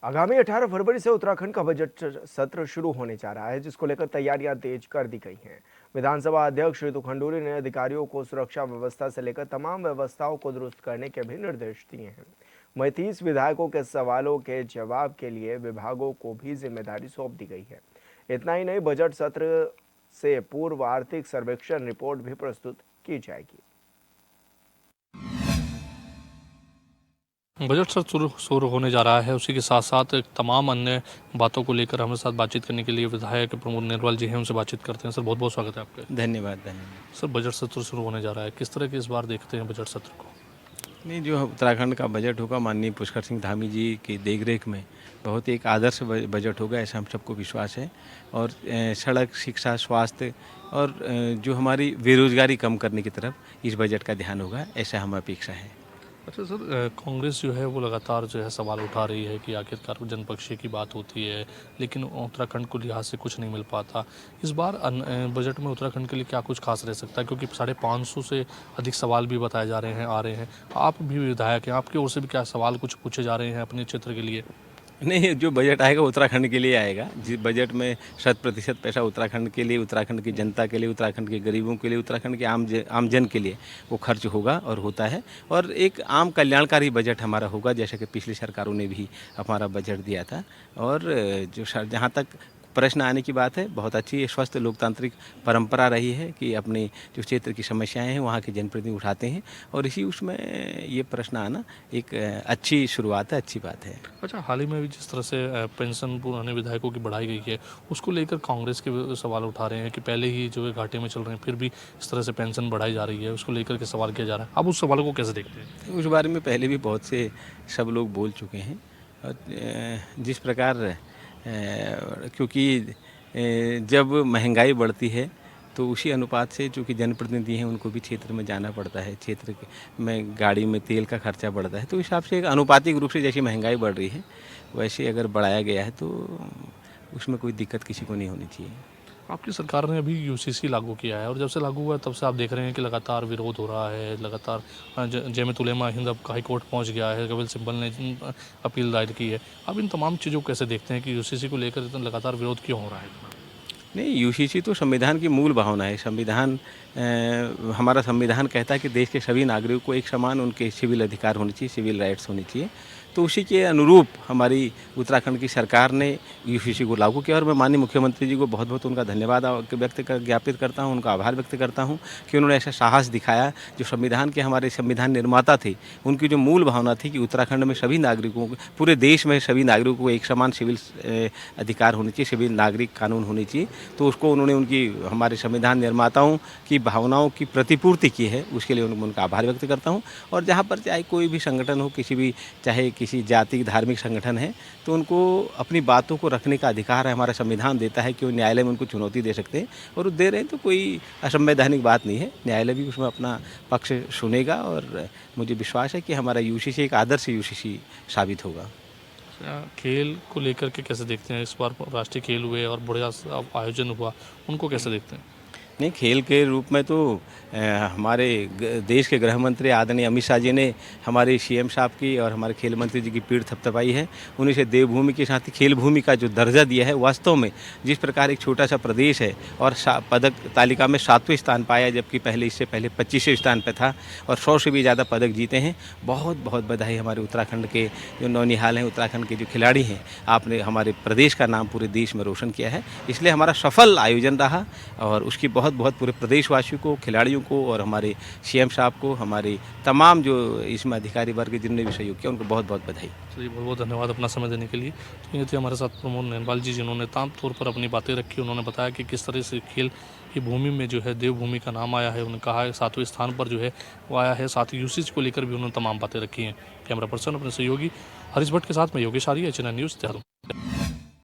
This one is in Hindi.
आगामी 18 फरवरी से उत्तराखंड का बजट सत्र शुरू होने जा रहा है, जिसको लेकर तैयारियां तेज कर दी गई हैं। विधानसभा अध्यक्ष ऋतु खंडूरी ने अधिकारियों को सुरक्षा व्यवस्था से लेकर तमाम व्यवस्थाओं को दुरुस्त करने के भी निर्देश दिए हैं। वहीं 30 विधायकों के सवालों के जवाब के लिए विभागों को भी जिम्मेदारी सौंप दी गई है। इतना ही नहीं, बजट सत्र से पूर्व आर्थिक सर्वेक्षण रिपोर्ट भी प्रस्तुत की जाएगी। बजट सत्र शुरू होने जा रहा है, उसी के साथ साथ तमाम अन्य बातों को लेकर हमारे साथ बातचीत करने के लिए विधायक प्रमोद नेरवाल जी हैं, उनसे बातचीत करते हैं। सर, बहुत बहुत स्वागत है आपका। धन्यवाद धन्यवाद। सर, बजट सत्र शुरू होने जा रहा है, किस तरह के इस बार देखते हैं बजट सत्र को? नहीं, जो उत्तराखंड का बजट होगा माननीय पुष्कर सिंह धामी जी की देखरेख में बहुत एक आदर्श बजट होगा, ऐसा हम सबको विश्वास है। और सड़क, शिक्षा, स्वास्थ्य और जो हमारी बेरोजगारी कम करने की तरफ इस बजट का ध्यान होगा, ऐसा हम अपेक्षा है। अच्छा सर, कांग्रेस जो है वो लगातार जो है सवाल उठा रही है कि आखिरकार जनपक्षीय की बात होती है, लेकिन उत्तराखंड को लिहाज से कुछ नहीं मिल पाता। इस बार बजट में उत्तराखंड के लिए क्या कुछ खास रह सकता है, क्योंकि 550 से अधिक सवाल भी बताए जा रहे हैं, आ रहे हैं। आप भी विधायक हैं, आपकी ओर से भी क्या सवाल कुछ पूछे जा रहे हैं अपने क्षेत्र के लिए? नहीं, जो बजट आएगा उत्तराखंड के लिए आएगा। जिस बजट में 100% पैसा उत्तराखंड के लिए, उत्तराखंड की जनता के लिए, उत्तराखंड के गरीबों के लिए, उत्तराखंड के आम जन के लिए वो खर्च होगा और होता है। और एक आम कल्याणकारी बजट हमारा होगा, जैसे कि पिछली सरकारों ने भी हमारा बजट दिया था। और जहाँ तक प्रश्न आने की बात है, बहुत अच्छी स्वस्थ लोकतांत्रिक परंपरा रही है कि अपने जो क्षेत्र की समस्याएं हैं वहाँ के जनप्रतिनिधि उठाते हैं, और इसी उसमें ये प्रश्न आना एक अच्छी शुरुआत है, अच्छी बात है। अच्छा, हाल ही में भी जिस तरह से पेंशन पुराने विधायकों की बढ़ाई गई है, उसको लेकर कांग्रेस के सवाल उठा रहे हैं कि पहले ही जो है घाटे में चल रहे हैं, फिर भी इस तरह से पेंशन बढ़ाई जा रही है, उसको लेकर के सवाल किया जा रहा है। आप उस सवालों को कैसे देखते हैं? उस बारे में पहले भी बहुत से सब लोग बोल चुके हैं। और जिस प्रकार क्योंकि जब महंगाई बढ़ती है तो उसी अनुपात से जो कि जनप्रतिनिधि हैं उनको भी क्षेत्र में जाना पड़ता है, क्षेत्र में गाड़ी में तेल का खर्चा बढ़ता है। तो इस हिसाब से एक अनुपातिक रूप से जैसी महंगाई बढ़ रही है वैसे अगर बढ़ाया गया है तो उसमें कोई दिक्कत किसी को नहीं होनी चाहिए। आपकी सरकार ने अभी यूसीसी लागू किया है, और जब से लागू हुआ है तब से आप देख रहे हैं कि लगातार विरोध हो रहा है, लगातार जमीयत उलेमा हिंद अब हाई कोर्ट पहुंच गया है, कपिल सिब्बल ने अपील दायर की है। आप इन तमाम चीज़ों को कैसे देखते हैं कि यूसीसी को लेकर इतना लगातार विरोध क्यों हो रहा है? नहीं, यूसीसी तो संविधान की मूल भावना है। हमारा संविधान कहता है कि देश के सभी नागरिकों को एक समान उनके सिविल अधिकार होने चाहिए, सिविल राइट्स होनी चाहिए। तो उसी के अनुरूप हमारी उत्तराखंड की सरकार ने यूसीसी को लागू किया, और मैं माननीय मुख्यमंत्री जी को बहुत बहुत उनका धन्यवाद ज्ञापित करता हूँ, उनका आभार व्यक्त करता हूँ कि उन्होंने ऐसा साहस दिखाया। जो संविधान के हमारे संविधान निर्माता थे, उनकी जो मूल भावना थी कि उत्तराखंड में सभी नागरिकों को, पूरे देश में सभी नागरिकों को एक समान सिविल अधिकार होने चाहिए, सिविल नागरिक कानून होने चाहिए। तो उसको उन्होंने हमारे संविधान निर्माताओं की भावनाओं की प्रतिपूर्ति की है, उसके लिए उनका आभार व्यक्त करता हूँ। और जहाँ पर चाहे कोई भी संगठन हो, चाहे किसी जाति धार्मिक संगठन है, तो उनको अपनी बातों को रखने का अधिकार है, हमारा संविधान देता है कि वो न्यायालय में उनको चुनौती दे सकते हैं, और वो दे रहे हैं। तो कोई असंवैधानिक बात नहीं है, न्यायालय भी उसमें अपना पक्ष सुनेगा। और मुझे विश्वास है कि हमारा यूसीसी एक आदर्श यूसीसी साबित होगा। खेल को लेकर के कैसे देखते हैं? इस बार राष्ट्रीय खेल हुए और बढ़िया आयोजन हुआ, उनको कैसे देखते हैं? नहीं, खेल के रूप में तो हमारे देश के गृह मंत्री आदरणीय अमित शाह जी ने हमारे सीएम साहब की और हमारे खेल मंत्री जी की पीठ थपथपाई है। उन्हीं से देवभूमि के साथ ही खेल भूमि का जो दर्जा दिया है, वास्तव में जिस प्रकार एक छोटा सा प्रदेश है और पदक तालिका में 7वें स्थान पाया, जबकि इससे पहले 25वें स्थान पर था, और 100 से भी ज़्यादा पदक जीते हैं। बहुत बहुत बधाई हमारे उत्तराखंड के जो नौनिहाल हैं, उत्तराखंड के जो खिलाड़ी हैं। आपने हमारे प्रदेश का नाम पूरे देश में रोशन किया है, इसलिए हमारा सफल आयोजन रहा। और उसकी बहुत बहुत पूरे प्रदेशवासियों को, खिलाड़ियों को और हमारे सीएम साहब को, हमारे तमाम जो इसमें अधिकारी वर्ग जिन्होंने भी सहयोग किया, उनको बहुत बहुत बधाई। जी, बहुत बहुत धन्यवाद अपना समय देने के लिए। तो ये थे हमारे साथ प्रमोद नेरवाल जी, जिन्होंने ताम तौर पर अपनी बातें रखी। उन्होंने बताया कि किस तरह से खेल की भूमि में जो है देवभूमि का नाम आया है। उन्होंने कहा है 7वें स्थान पर जो है वो आया है। साथ ही यूसीसी को लेकर भी उन्होंने तमाम बातें रखी हैं। कैमरा पर्सन अपने सहयोगी हरीश भट्ट के साथ में योगेश आर्य, एचएनएन न्यूज़, देहरादून।